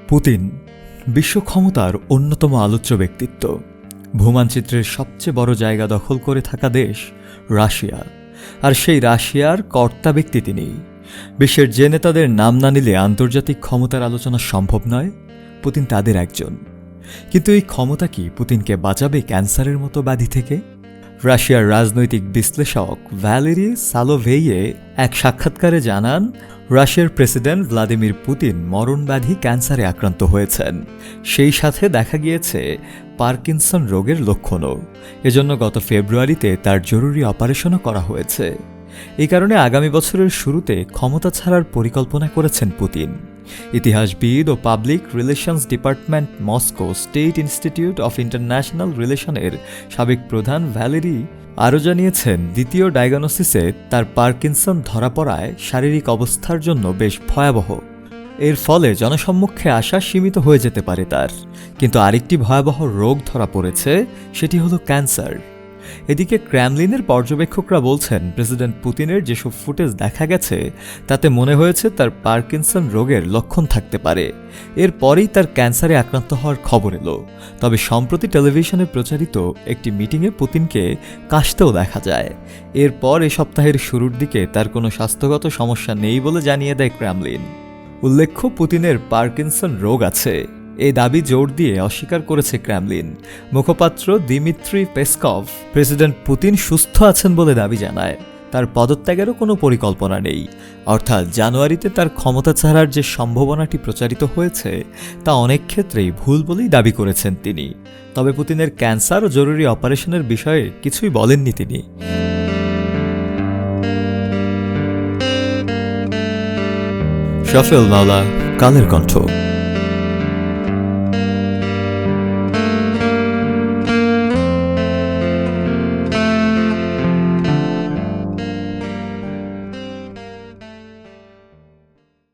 Putin বিশ্ব ক্ষমতার অন্যতম আলোচ্য ব্যক্তিত্ব। ভূমানচিত্রের সবচেয়ে বড় জায়গা দখল করে থাকা দেশ রাশিয়া, আর সেই রাশিয়ার কর্তা ব্যক্তি তিনি। বিশ্বের যে নেতাদের নাম না নিলে আন্তর্জাতিক ক্ষমতার আলোচনা সম্ভব নয়, পুতিন তাদের একজন। কিন্তু এই ক্ষমতা কি পুতিনকে বাঁচাবে ক্যান্সারের মতো ব্যাধি থেকে? রাশিয়ার রাজনৈতিক বিশ্লেষক ভ্যালেরি সালোভেইয়ে এক সাক্ষাৎকারে জানান, রাশিয়ার প্রেসিডেন্ট ভ্লাদিমির পুতিন মরণব্যাধি ক্যান্সারে আক্রান্ত হয়েছেন। সেই সাথে দেখা গিয়েছে পার্কিনসন রোগের লক্ষণও। এজন্য গত ফেব্রুয়ারিতে তার জরুরি অপারেশনও করা হয়েছে। এই কারণে আগামী বছরের শুরুতে ক্ষমতা ছাড়ার পরিকল্পনা করেছেন পুতিন। ইতিহাসবিদ ও public relations department Moscow State Institute of International রিলেশনের সাবেক প্রধান ভ্যালেরি আরও জানিয়েছেন, দ্বিতীয় ডায়াগনোসিসে তার পার্কিনসন ধরা পড়ায় শারীরিক অবস্থার জন্য বেশ ভয়াবহ। এর ফলে জনসম্মুখে আসা সীমিত হয়ে যেতে পারে তার। কিন্তু আরেকটি ভয়াবহ রোগ ধরা পড়েছে, সেটি হলো ক্যান্সার। এদিকে ক্রেমলিনের পর্যবেক্ষকরা বলছেন, প্রেসিডেন্ট পুতিনের যেসব ফুটেজ দেখা গেছে তাতে মনে হয়েছে তার পার্কিনসন রোগের লক্ষণ থাকতে পারে। এরপরেই তার ক্যান্সারে আক্রান্ত হওয়ার খবর এলো। তবে সম্প্রতি টেলিভিশনে প্রচারিত একটি মিটিংয়ে পুতিনকে কাশতেও দেখা যায়। এরপর এ সপ্তাহের শুরুর দিকে তার কোনো স্বাস্থ্যগত সমস্যা নেই বলে জানিয়ে দেয় ক্রেমলিন। উল্লেখ্য, পুতিনের পার্কিনসন রোগ আছে, এই দাবি জোর দিয়ে অস্বীকার করেছে ক্রেমলিন। মুখপাত্র দিমিত্রি পেসকভ প্রেসিডেন্ট পুতিন সুস্থ আছেন বলে দাবি জানায়। তার পদত্যাগেরও কোনো পরিকল্পনা নেই। অর্থাৎ জানুয়ারিতে তার ক্ষমতা ছাড়ার যে সম্ভাবনাটি প্রচারিত হয়েছে তা অনেক ক্ষেত্রেই ভুল বলেই দাবি করেছেন তিনি। তবে পুতিনের ক্যান্সার ও জরুরি অপারেশনের বিষয়ে কিছুই বলেননি তিনি। শফিউল মাওলা, কালের কণ্ঠ।